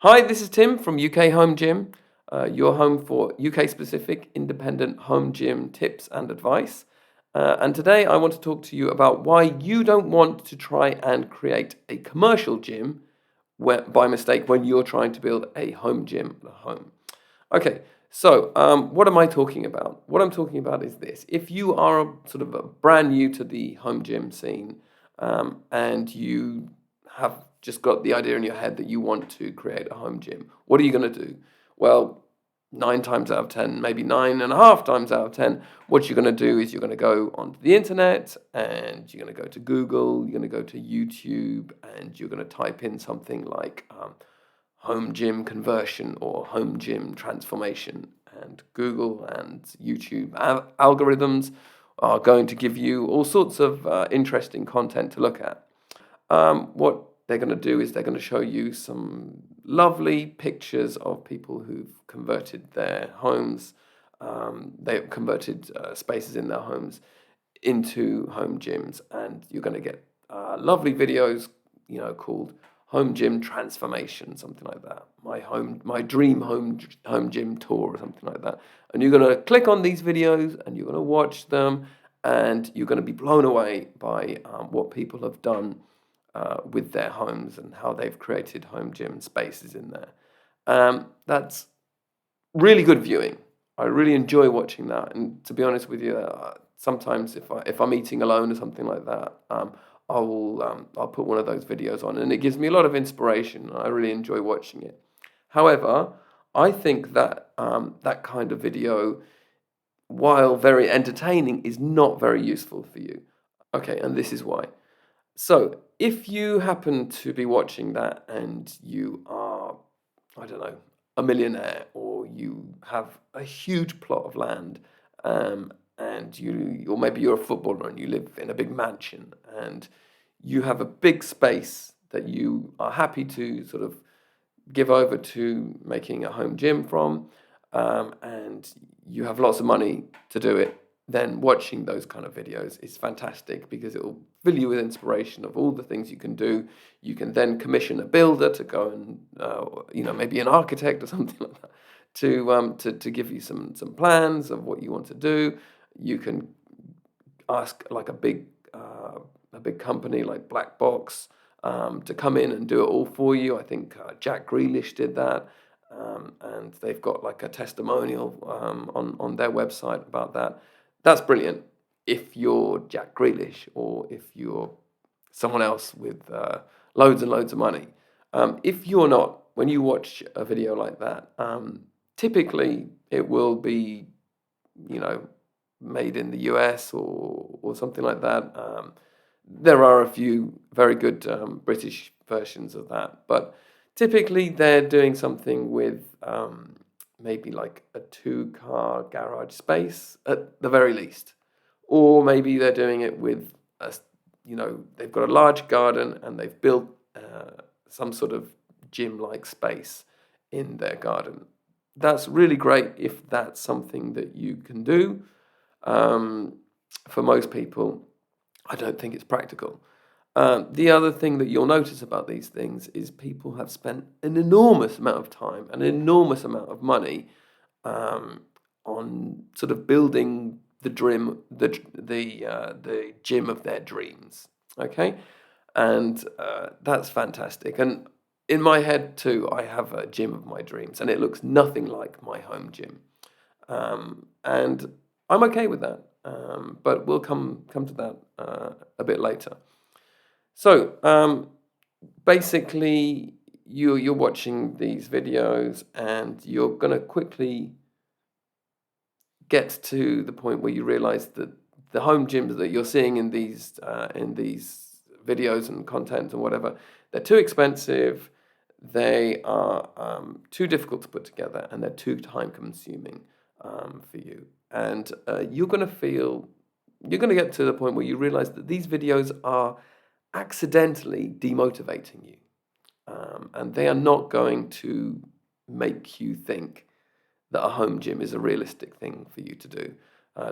Hi, this is Tim from UK Home Gym, your home for UK-specific independent home gym tips and advice. And today I want to talk to you about why you don't want to try and create a commercial gym by mistake when you're trying to build a home gym at home. Okay, so what am I talking about? What I'm talking about is this. If you are brand new to the home gym scene, and you have just got the idea in your head that you want to create a home gym, what are you going to do? Well, 9 times out of 10, maybe 9.5 times out of 10, what you're going to do is you're going to go onto the internet and you're going to go to Google, you're going to go to YouTube, and you're going to type in something like home gym conversion or home gym transformation. And Google and YouTube algorithms are going to give you all sorts of interesting content to look at. What they're going to do is they're going to show you some lovely pictures of people who've converted their homes. They've converted spaces in their homes into home gyms, and you're going to get lovely videos, called home gym transformation, something like that. My dream home gym tour, or something like that. And you're going to click on these videos, and you're going to watch them, and you're going to be blown away by what people have done with their homes and how they've created home gym spaces in there. That's really good viewing. I really enjoy watching that. And to be honest with you, sometimes if I'm eating alone or something like that, I'll put one of those videos on, and it gives me a lot of inspiration. I really enjoy watching it. However, I think that that kind of video, while very entertaining, is not very useful for you. Okay, and this is why. So, if you happen to be watching that and you are, I don't know, a millionaire, or you have a huge plot of land, or maybe you're a footballer and you live in a big mansion, and you have a big space that you are happy to sort of give over to making a home gym from, and you have lots of money to do it, then watching those kind of videos is fantastic because it will fill you with inspiration of all the things you can do. You can then commission a builder to go and, maybe an architect or something like that, to give you some plans of what you want to do. You can ask like a big company like Black Box to come in and do it all for you. I think Jack Grealish did that. And they've got like a testimonial on their website about that. That's brilliant if you're Jack Grealish, or if you're someone else with loads and loads of money. If you're not, when you watch a video like that, typically it will be, made in the US or something like that. There are a few very good British versions of that, but typically they're doing something with maybe like a 2-car garage space at the very least. Or maybe they're doing it with, they've got a large garden and they've built some sort of gym-like space in their garden. That's really great if that's something that you can do. For most people, I don't think it's practical. The other thing that you'll notice about these things is people have spent an enormous amount of time, an enormous amount of money on sort of building the gym of their dreams. Okay, and that's fantastic. And in my head too, I have a gym of my dreams, and it looks nothing like my home gym, and I'm okay with that. But we'll come to that a bit later. So basically, you're watching these videos, and you're gonna quickly get to the point where you realize that the home gyms that you're seeing in these videos and content and whatever, they're too expensive, they are too difficult to put together, and they're too time consuming for you. And you're going to get to the point where you realize that these videos are accidentally demotivating you. And they are not going to make you think that a home gym is a realistic thing for you to do,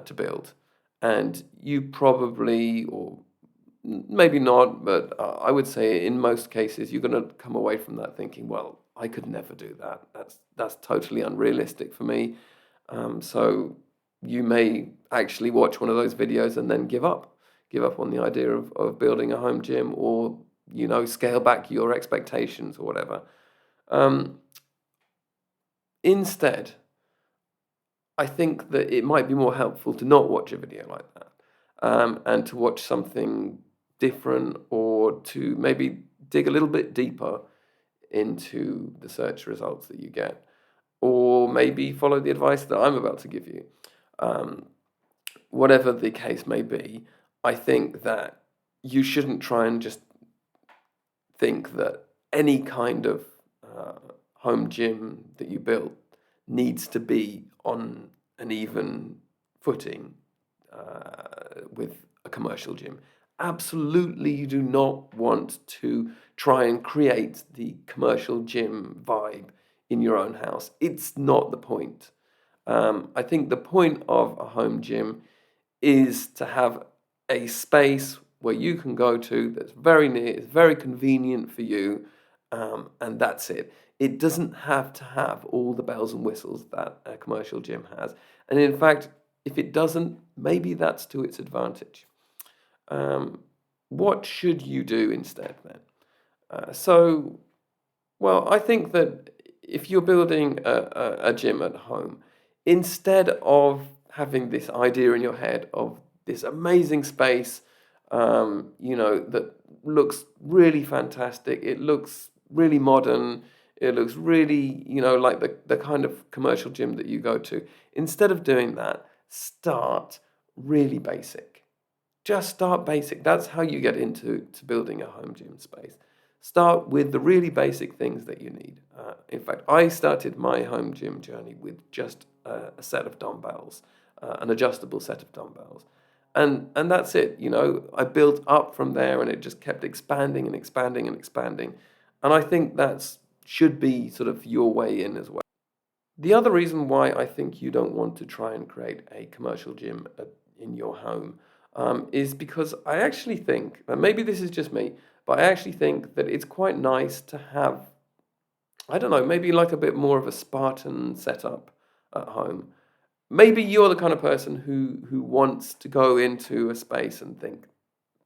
to build. And you probably, or maybe not, but I would say in most cases, you're going to come away from that thinking, well, I could never do that. That's totally unrealistic for me. So you may actually watch one of those videos and then give up on the idea of building a home gym, or scale back your expectations or whatever. Um, Instead, I think that it might be more helpful to not watch a video like that, and to watch something different, or to maybe dig a little bit deeper into the search results that you get, or maybe follow the advice that I'm about to give you. Um, Whatever the case may be, I think that you shouldn't try and just think that any kind of uh, home gym that you build needs to be on an even footing with a commercial gym. Absolutely, you do not want to try and create the commercial gym vibe in your own house. It's not the point. I think the point of a home gym is to have a space where you can go to that's very near, it's very convenient for you, and that's it. It doesn't have to have all the bells and whistles that a commercial gym has. And in fact, if it doesn't, maybe that's to its advantage. Um, what should you do instead then? So, well, I think that if you're building a gym at home, instead of having this idea in your head of this amazing space, that looks really fantastic, it looks really modern, it looks really, like the kind of commercial gym that you go to, instead of doing that, start really basic. Just start basic. That's how you get into building a home gym space. Start with the really basic things that you need. In fact, I started my home gym journey with just a set of dumbbells, an adjustable set of dumbbells. And that's it. I built up from there, and it just kept expanding and expanding and expanding. And I think that's should be sort of your way in as well. The other reason why I think you don't want to try and create a commercial gym in your home, is because I actually think, and maybe this is just me, but I actually think that it's quite nice to have, I don't know, maybe like a bit more of a Spartan setup at home. Maybe you're the kind of person who wants to go into a space and think,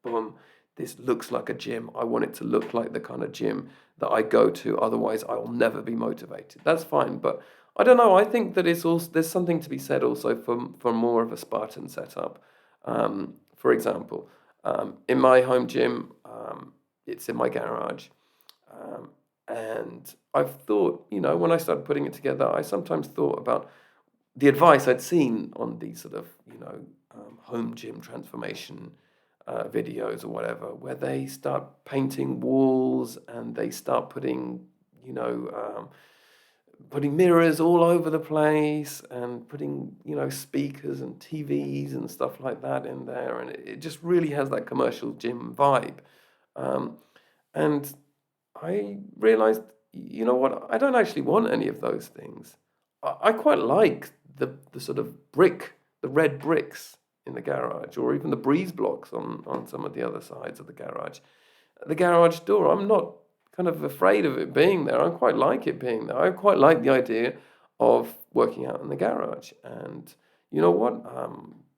boom, this looks like a gym. I want it to look like the kind of gym that I go to. Otherwise, I will never be motivated. That's fine. But I don't know. I think that it's also there's something to be said also for more of a Spartan setup. For example, in my home gym, it's in my garage. Um, and I've thought, when I started putting it together, I sometimes thought about the advice I'd seen on these sort of, home gym transformation videos or whatever, where they start painting walls and they start putting, putting mirrors all over the place and putting, speakers and TVs and stuff like that in there. And it just really has that commercial gym vibe. Um, and I realized, you know what, I don't actually want any of those things. I quite like the sort of the red bricks in the garage, or even the breeze blocks on some of the other sides of the garage. The garage door, I'm not kind of afraid of it being there. I quite like it being there. I quite like the idea of working out in the garage. And you know what?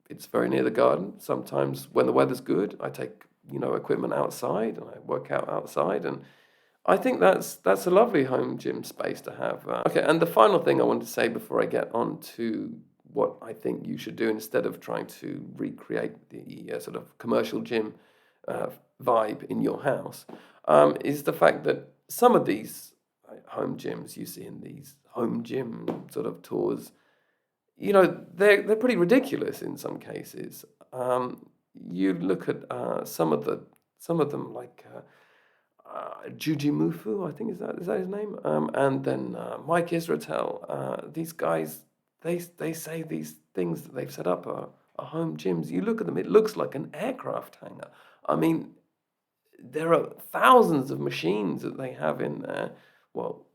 It's very near the garden. Sometimes when the weather's good, I take, equipment outside and I work out outside. And I think that's a lovely home gym space to have. Okay, and the final thing I want to say before I get on to what I think you should do instead of trying to recreate the sort of commercial gym uh, vibe in your house, is the fact that some of these home gyms you see in these home gym sort of tours, they're pretty ridiculous in some cases. You look at some of them like. Juji Mufu, I think is that his name? And then Mike Israetel. These guys, they say these things that they've set up are home gyms. You look at them, it looks like an aircraft hangar. I mean, there are thousands of machines that they have in there. Well,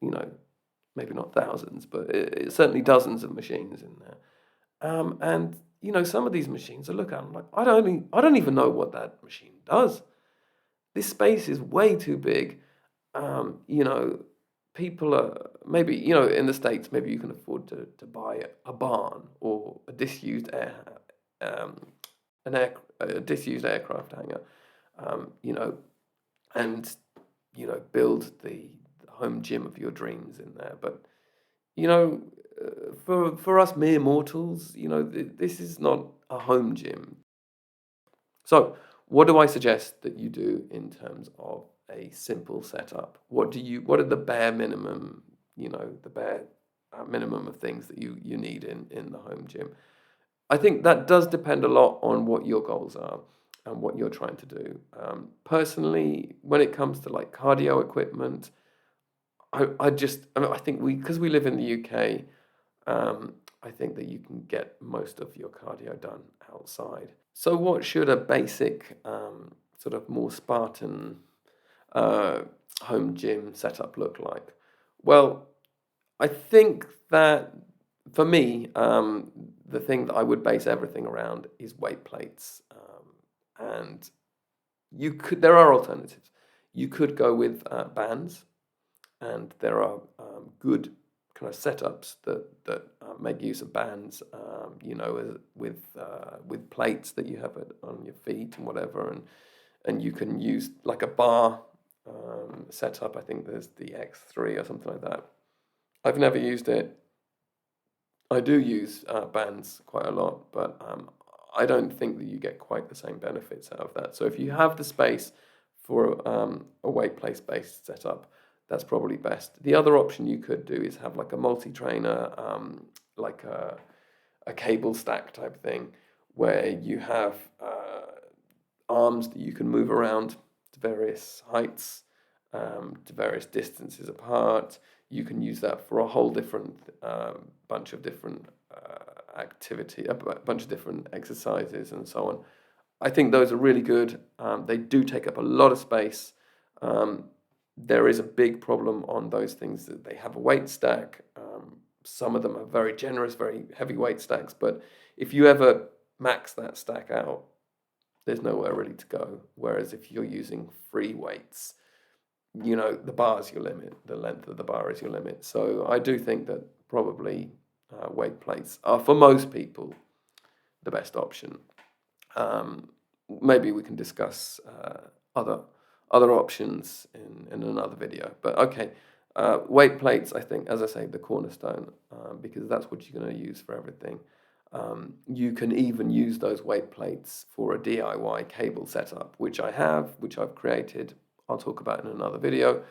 maybe not thousands, but certainly dozens of machines in there. And some of these machines, I look at them like I don't even know what that machine does. This space is way too big. Um, you know, people are maybe, in the States, maybe you can afford to buy a barn or a disused um, a disused aircraft hangar, you know, and build the home gym of your dreams in there. But you know, for us mere mortals, this is not a home gym. So, what do I suggest that you do in terms of a simple setup? What are the bare minimum, the bare minimum of things that you need in the home gym? I think that does depend a lot on what your goals are and what you're trying to do. Personally, when it comes to like cardio equipment, I think because we live in the UK, I think that you can get most of your cardio done outside. So, what should a basic, sort of more Spartan uh, home gym setup look like? Well, I think that for me, the thing that I would base everything around is weight plates, and there are alternatives. You could go with bands, and there are good kind of setups that make use of bands, with plates that you have on your feet and whatever, and you can use like a bar setup. I think there's the X3 or something like that. I've never used it. I do use bands quite a lot, but I don't think that you get quite the same benefits out of that. So if you have the space for a weight place based setup, that's probably best. The other option you could do is have like a multi-trainer, like a cable stack type thing, where you have arms that you can move around to various heights, to various distances apart. You can use that for a whole different bunch of different activity, a bunch of different exercises, and so on. I think those are really good. They do take up a lot of space. There is a big problem on those things that they have a weight stack. Some of them are very generous, very heavy weight stacks, but if you ever max that stack out, there's nowhere really to go. Whereas if you're using free weights, the bar is your limit, the length of the bar is your limit. So I do think that probably weight plates are, for most people, the best option. Um, Maybe we can discuss other options in another video. But okay, weight plates, I think, as I say, the cornerstone, because that's what you're going to use for everything. You can even use those weight plates for a DIY cable setup, which I've created. I'll talk about in another video.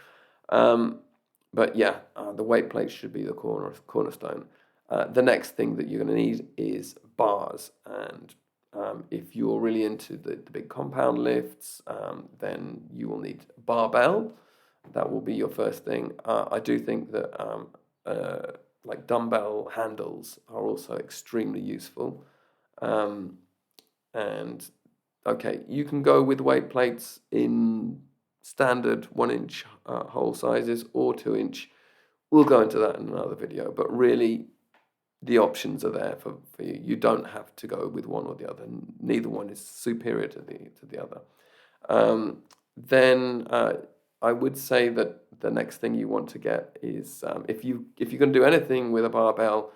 But yeah, the weight plate should be the cornerstone. The next thing that you're going to need is bars, and if you're really into the big compound lifts, then you will need barbell. That will be your first thing. I do think that like dumbbell handles are also extremely useful. Um, and okay, you can go with weight plates in standard 1 inch hole sizes or 2 inch. We'll go into that in another video, but really the options are there for you. You don't have to go with one or the other. Neither one is superior to the other. Then I would say that the next thing you want to get is if you're going to do anything with a barbell,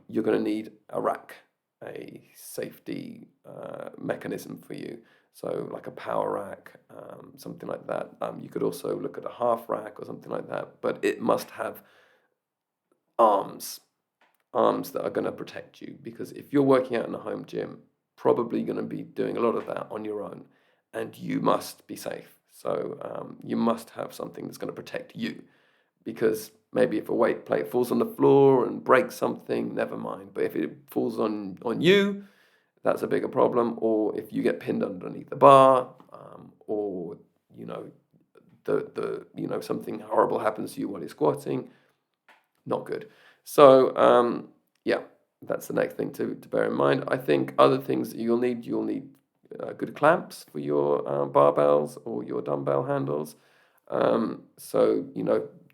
you're going to need a rack, a safety mechanism for you. So like a power rack, something like that. You could also look at a half rack or something like that, but it must have arms that are going to protect you, because if you're working out in a home gym, probably going to be doing a lot of that on your own, and you must be safe. So you must have something that's going to protect you, because maybe if a weight plate falls on the floor and breaks something, never mind. But if it falls on you, that's a bigger problem. Or if you get pinned underneath the bar, or something horrible happens to you while you're squatting, not good. So yeah, that's the next thing to bear in mind. I think other things that you'll need good clamps for your barbells or your dumbbell handles. So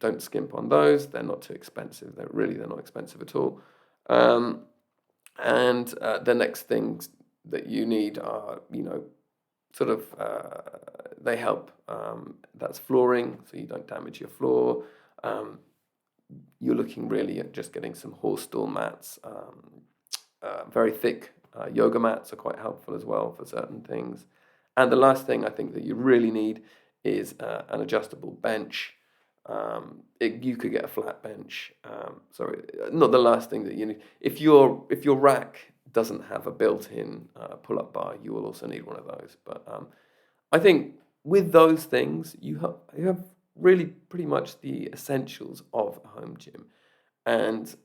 don't skimp on those. They're not too expensive. They're not expensive at all. And the next things that you need are sort of they help. That's flooring, so you don't damage your floor. um, you're looking really at just getting some horse stall mats. Very thick yoga mats are quite helpful as well for certain things. And the last thing I think that you really need is an adjustable bench. You could get a flat bench. Sorry, not the last thing that you need. If your rack doesn't have a built-in pull-up bar, you will also need one of those. But I think with those things, you have really pretty much the essentials of a home gym, and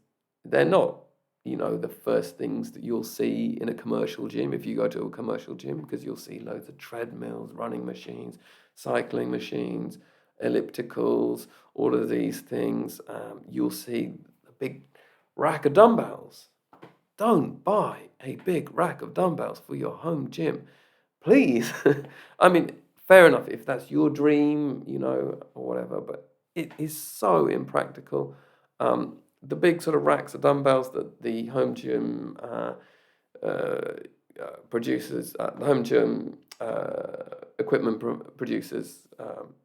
they're not, the first things that you'll see in a commercial gym if you go to a commercial gym, because you'll see loads of treadmills, running machines, cycling machines, ellipticals, all of these things. You'll see a big rack of dumbbells. Don't buy a big rack of dumbbells for your home gym, please. I mean, fair enough if that's your dream, or whatever, but it is so impractical. The big sort of racks of dumbbells that the home gym uh, producers, the home gym equipment producers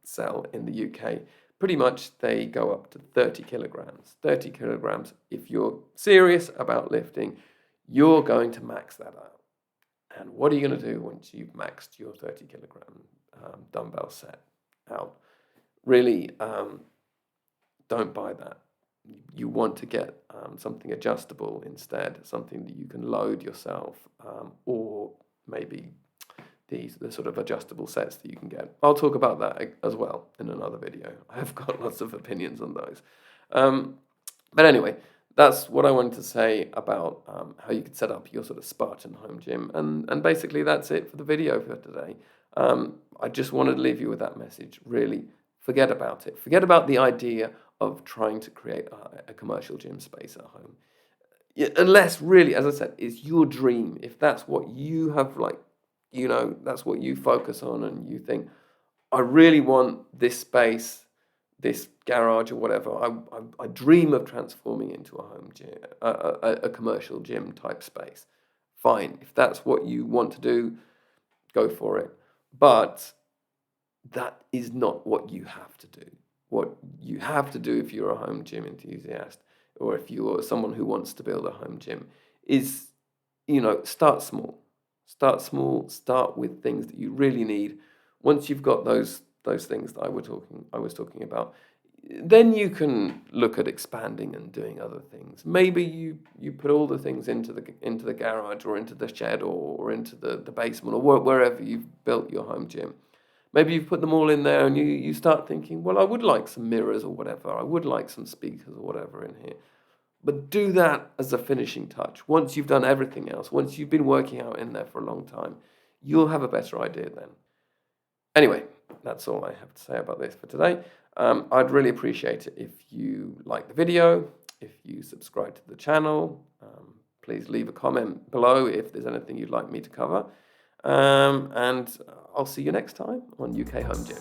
sell in the UK, pretty much they go up to 30 kilograms. 30 kilograms, if you're serious about lifting, you're going to max that out. And what are you going to do once you've maxed your 30 kilogram dumbbell set out? Really, don't buy that. You want to get something adjustable instead, something that you can load yourself, or maybe the sort of adjustable sets that you can get. I'll talk about that as well in another video. I've got lots of opinions on those. But anyway, that's what I wanted to say about how you could set up your sort of Spartan home gym. And basically that's it for the video for today. I just wanted to leave you with that message. Really, forget about it. Forget about the idea of trying to create a commercial gym space at home. Yeah, unless really, as I said, it's your dream. If that's what you have, that's what you focus on, and you think, I really want this space, this garage or whatever. I dream of transforming into a home gym, a commercial gym type space. Fine, if that's what you want to do, go for it. But that is not what you have to do. What you have to do if you're a home gym enthusiast, or if you're someone who wants to build a home gym, is, start small. Start small, start with things that you really need. Once you've got those things that I was talking about, then you can look at expanding and doing other things. Maybe you put all the things into the garage, or into the shed, or into the basement, or wherever you've built your home gym. Maybe you've put them all in there, and you start thinking, well, I would like some mirrors or whatever. I would like some speakers or whatever in here. But do that as a finishing touch. Once you've done everything else, once you've been working out in there for a long time, you'll have a better idea then. Anyway, that's all I have to say about this for today. I'd really appreciate it if you like the video, if you subscribe to the channel. Please leave a comment below if there's anything you'd like me to cover. And I'll see you next time on UK Home Gym.